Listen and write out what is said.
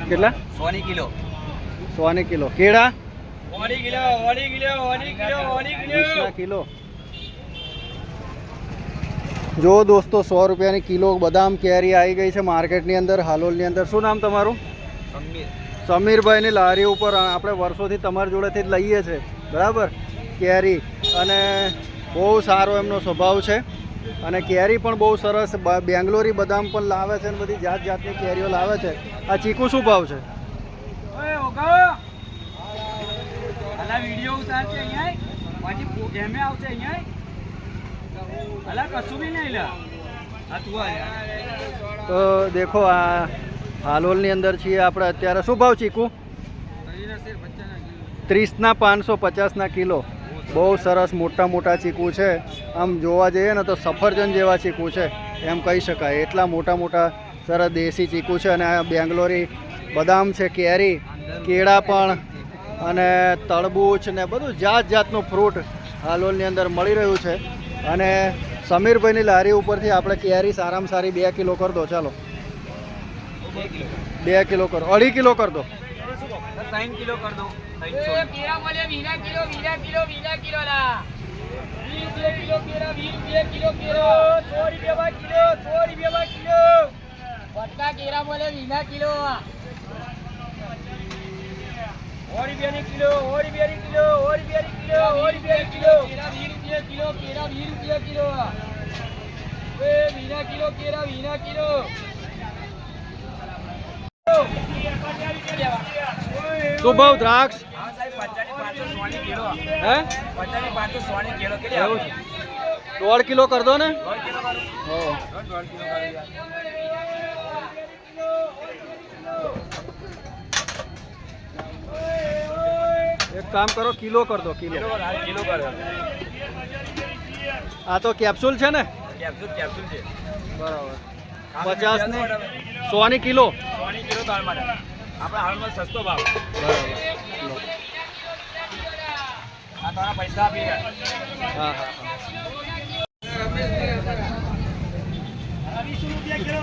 કેટલા? 100 kilo. 100 kilo. કેળા? 100 kilo. જો દોસ્તો 100 રૂપિયાની કિલો બદામ કેરી આવી ગઈ છે માર્કેટની અંદર, હાલોલની અંદર. શું નામ તમારું? સમીરભાઈની લારી ઉપર આપણે વર્ષોથી તમારી જોડેથી જ લઈએ છીએ, બરાબર, કેરી. અને બહુ સારો એમનો સ્વભાવ છે અને કેરી પણ બહુ સરસ. બેંગ્લોરી બદામ પણ લાવે છે અને બધી જાત જાતની કેરીઓ લાવે છે. આ ચીકુ શું ભાવ છે? વિડીયો ઉતારશે અહીંયા પછી ગેમે આવશે અહીંયા. અલા કશું બી નહીં લા. તો દેખો આ હાલોલની અંદર છીએ આપણે અત્યારે. શું ભાવ ચીકુ? 30ના 550ના કિલો. બહુ સરસ મોટા મોટા ચીકુ છે. આમ જોવા જઈએ ને તો સફરજન જેવા ચીકુ છે એમ કહી શકાય. એટલા મોટા મોટા સરસ દેશી ચીકુ છે. અને આ બેંગ્લોરી બદામ છે, કેરી, કેળા પણ, અને તરબૂચ ને બધું જાત જાતનું ફ્રૂટ હાલોલની અંદર મળી રહ્યું છે. અને સમીરભાઈની લારી ઉપરથી આપણે કેરી સારામાં સારી 2 કિલો કરી દો. ચાલો 2 કિલો કરો. 2.5 કિલો કરી દો. 3 કિલો કરી દો. કેરા મળે 20 કિલો 20 કિલો 20 કિલો લા 20 કિલો કેરા 20 કિલો કેરા 100 રૂપિયા કિલો બટકા કેરા મળે 20 કિલો 100 રૂપિયાની કિલો 100 રૂપિયાની કિલો 100 રૂપિયાની કિલો 100 રૂપિયા કિલો કેરા 20 રૂપિયા કિલો એ 20 કિલો કેરા 20 કિલો. શું ભાવ દ્રાક્ષ? હે 50 કિલો કેટલી એવું છે? 1.5 કિલો કરી દો ને. એક કામ કરો, કિલો કરી દો. કિલો આ તો કેપ્સ્યુલ છે ને? કેપ્સ્યુલ છે. બરાબર. 50 ને 100 ની કિલો. 100 ની કિલો દાળ માટે આપણે હાલમાં સસ્તો ભાવ. બરાબર. આ તારા પૈસા આપી ગયા. હા હા હા 20 રૂપિયા કિલો.